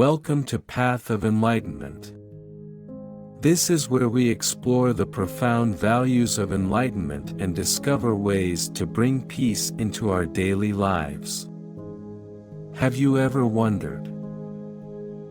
Welcome to Path of Enlightenment. This is where we explore the profound values of enlightenment and discover ways to bring peace into our daily lives. Have you ever wondered,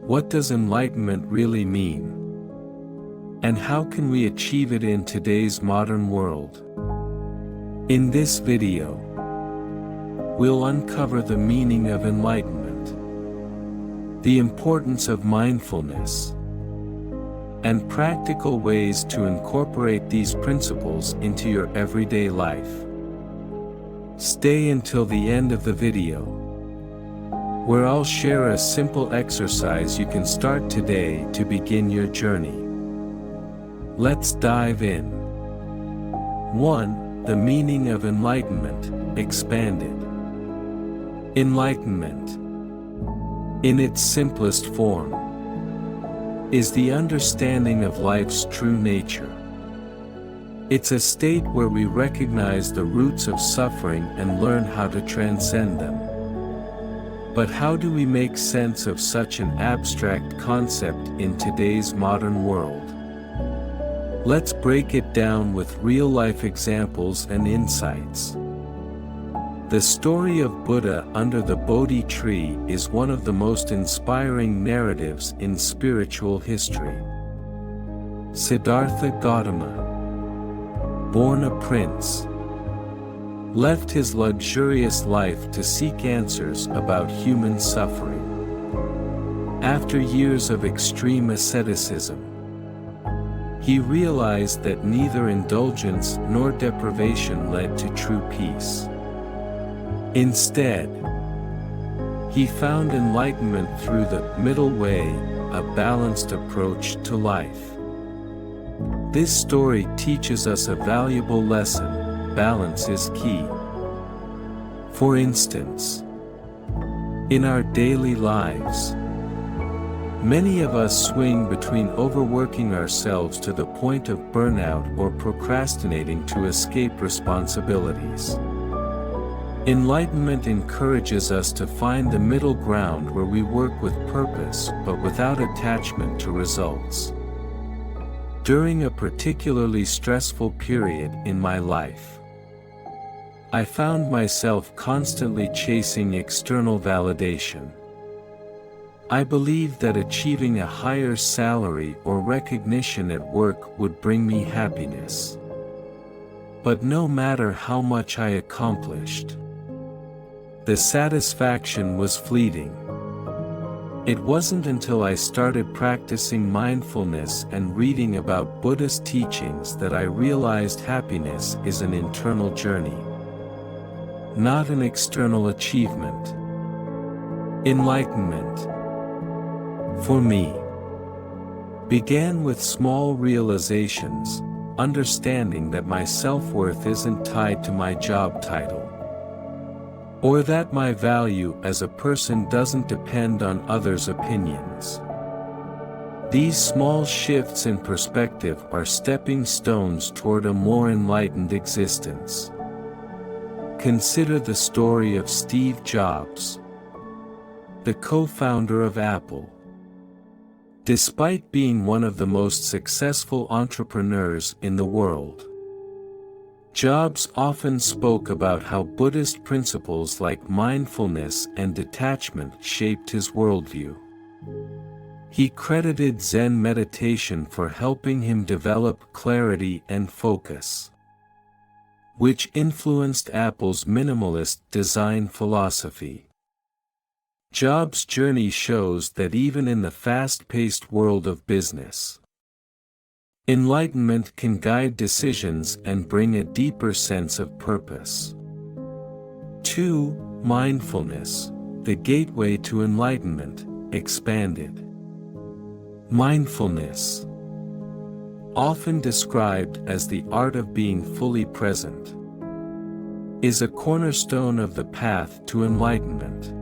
what does enlightenment really mean? And how can we achieve it in today's modern world? In this video, we'll uncover the meaning of enlightenment, the importance of mindfulness, and practical ways to incorporate these principles into your everyday life. Stay until the end of the video, where I'll share a simple exercise you can start today to begin your journey. Let's dive in. 1. The meaning of enlightenment, expanded. Enlightenment, in its simplest form, is the understanding of life's true nature. It's a state where we recognize the roots of suffering and learn how to transcend them. But how do we make sense of such an abstract concept in today's modern world? Let's break it down with real-life examples and insights. The story of Buddha under the Bodhi tree is one of the most inspiring narratives in spiritual history. Siddhartha Gautama, born a prince, left his luxurious life to seek answers about human suffering. After years of extreme asceticism, he realized that neither indulgence nor deprivation led to true peace. Instead, he found enlightenment through the middle way, a balanced approach to life. This story teaches us a valuable lesson: balance is key. For instance, in our daily lives, many of us swing between overworking ourselves to the point of burnout or procrastinating to escape responsibilities. Enlightenment encourages us to find the middle ground where we work with purpose but without attachment to results. During a particularly stressful period in my life, I found myself constantly chasing external validation. I believed that achieving a higher salary or recognition at work would bring me happiness. But no matter how much I accomplished, the satisfaction was fleeting. It wasn't until I started practicing mindfulness and reading about Buddhist teachings that I realized happiness is an internal journey, not an external achievement. Enlightenment, for me, began with small realizations, understanding that my self-worth isn't tied to my job title, or that my value as a person doesn't depend on others' opinions. These small shifts in perspective are stepping stones toward a more enlightened existence. Consider the story of Steve Jobs, the co-founder of Apple. Despite being one of the most successful entrepreneurs in the world, Jobs often spoke about how Buddhist principles like mindfulness and detachment shaped his worldview. He credited Zen meditation for helping him develop clarity and focus, which influenced Apple's minimalist design philosophy. Jobs' journey shows that even in the fast-paced world of business, enlightenment can guide decisions and bring a deeper sense of purpose. 2. Mindfulness, the gateway to enlightenment, expanded. Mindfulness, often described as the art of being fully present, is a cornerstone of the path to enlightenment.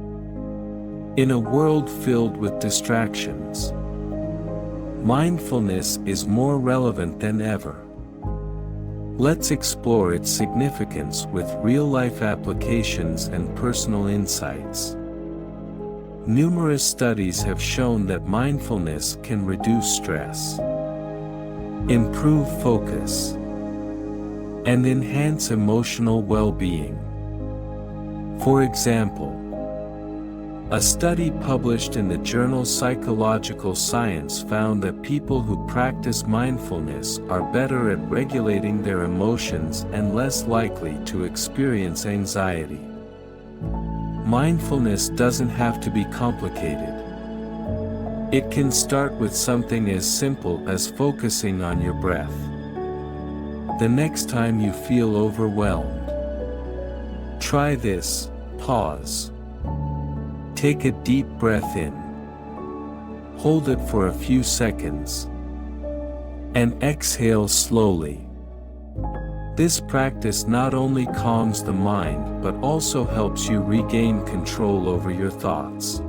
In a world filled with distractions, mindfulness is more relevant than ever. Let's explore its significance with real-life applications and personal insights. Numerous studies have shown that mindfulness can reduce stress, improve focus, and enhance emotional well-being. For example, a study published in the journal Psychological Science found that people who practice mindfulness are better at regulating their emotions and less likely to experience anxiety. Mindfulness doesn't have to be complicated. It can start with something as simple as focusing on your breath. The next time you feel overwhelmed, try this: pause. Take a deep breath in. Hold it for a few seconds. And exhale slowly. This practice not only calms the mind but also helps you regain control over your thoughts.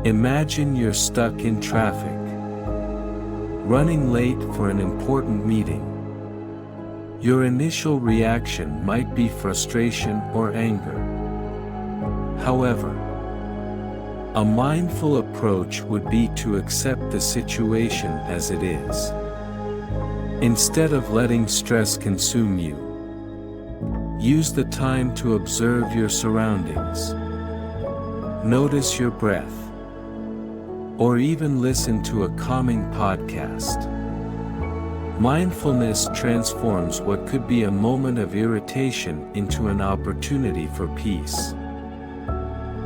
Imagine you're stuck in traffic, running late for an important meeting. Your initial reaction might be frustration or anger. However, a mindful approach would be to accept the situation as it is. Instead of letting stress consume you, use the time to observe your surroundings. Notice your breath, or even listen to a calming podcast. Mindfulness transforms what could be a moment of irritation into an opportunity for peace.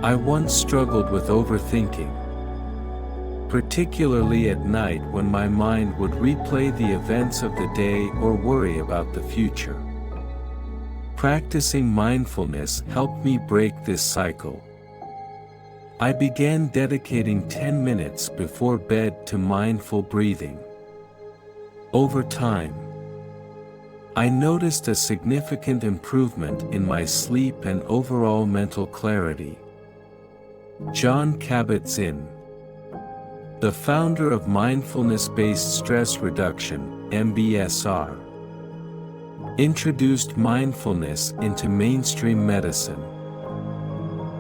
I once struggled with overthinking, particularly at night when my mind would replay the events of the day or worry about the future. Practicing mindfulness helped me break this cycle. I began dedicating 10 minutes before bed to mindful breathing. Over time, I noticed a significant improvement in my sleep and overall mental clarity. Jon Kabat-Zinn, the founder of mindfulness-based stress reduction, MBSR, introduced mindfulness into mainstream medicine.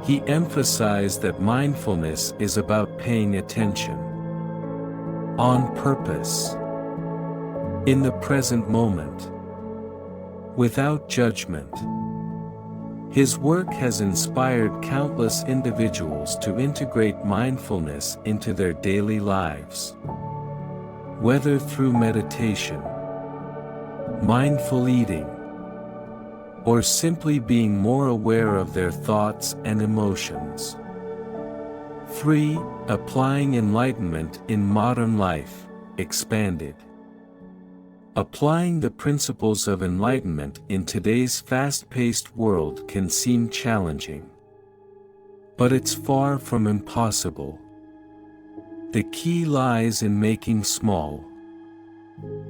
He emphasized that mindfulness is about paying attention, on purpose, in the present moment, without judgment. His work has inspired countless individuals to integrate mindfulness into their daily lives. Whether through meditation, mindful eating, or simply being more aware of their thoughts and emotions. 3. Applying enlightenment in modern life, expanded. Applying the principles of enlightenment in today's fast-paced world can seem challenging. But it's far from impossible. The key lies in making small,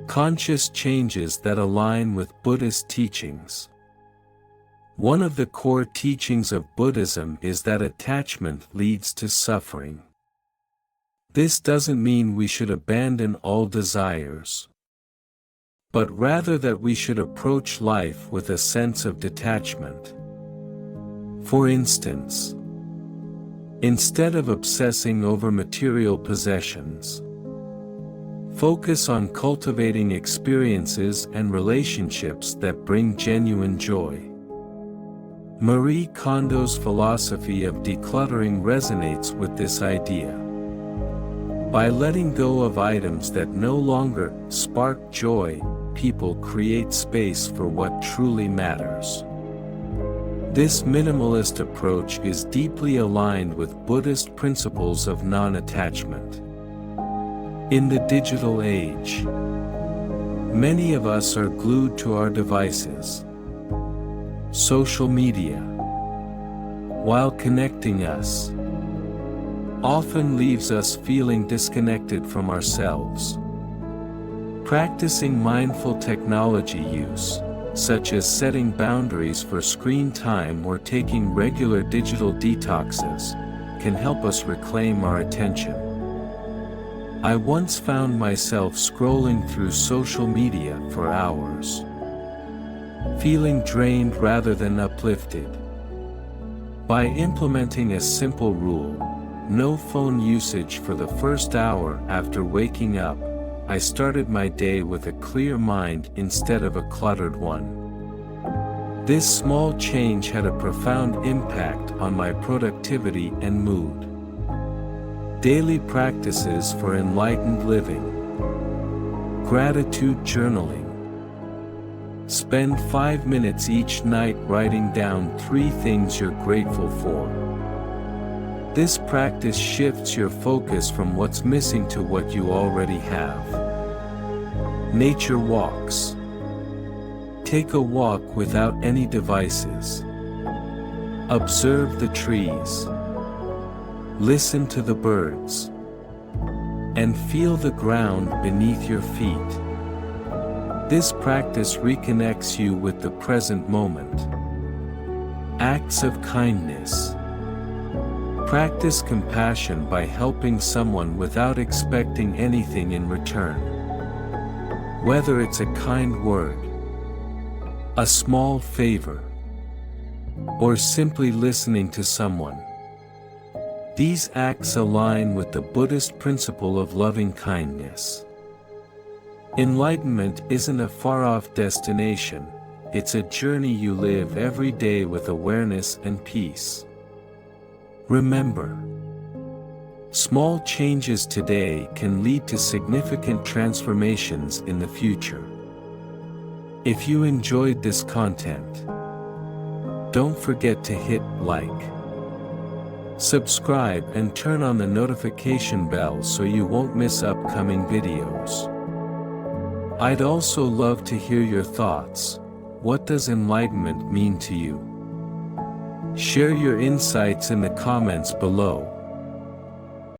conscious changes that align with Buddhist teachings. One of the core teachings of Buddhism is that attachment leads to suffering. This doesn't mean we should abandon all desires, but rather that we should approach life with a sense of detachment. For instance, instead of obsessing over material possessions, focus on cultivating experiences and relationships that bring genuine joy. Marie Kondo's philosophy of decluttering resonates with this idea. By letting go of items that no longer spark joy, people create space for what truly matters. This minimalist approach is deeply aligned with Buddhist principles of non-attachment. In the digital age, many of us are glued to our devices. Social media, while connecting us, often leaves us feeling disconnected from ourselves. Practicing mindful technology use, such as setting boundaries for screen time or taking regular digital detoxes, can help us reclaim our attention. I once found myself scrolling through social media for hours, feeling drained rather than uplifted. By implementing a simple rule, No phone usage for the first hour after waking up. I started my day with a clear mind instead of a cluttered one. This small change had a profound impact on my productivity and mood. Daily practices for enlightened living. Gratitude journaling. Spend 5 minutes each night writing down 3 things you're grateful for. This practice shifts your focus from what's missing to what you already have. Nature walks. Take a walk without any devices. Observe the trees. Listen to the birds. And feel the ground beneath your feet. This practice reconnects you with the present moment. Acts of kindness. Practice compassion by helping someone without expecting anything in return. Whether it's a kind word, a small favor, or simply listening to someone. These acts align with the Buddhist principle of loving kindness. Enlightenment isn't a far-off destination, it's a journey you live every day with awareness and peace. Remember, small changes today can lead to significant transformations in the future. If you enjoyed this content, don't forget to hit like, subscribe and turn on the notification bell so you won't miss upcoming videos. I'd also love to hear your thoughts. What does enlightenment mean to you? Share your insights in the comments below.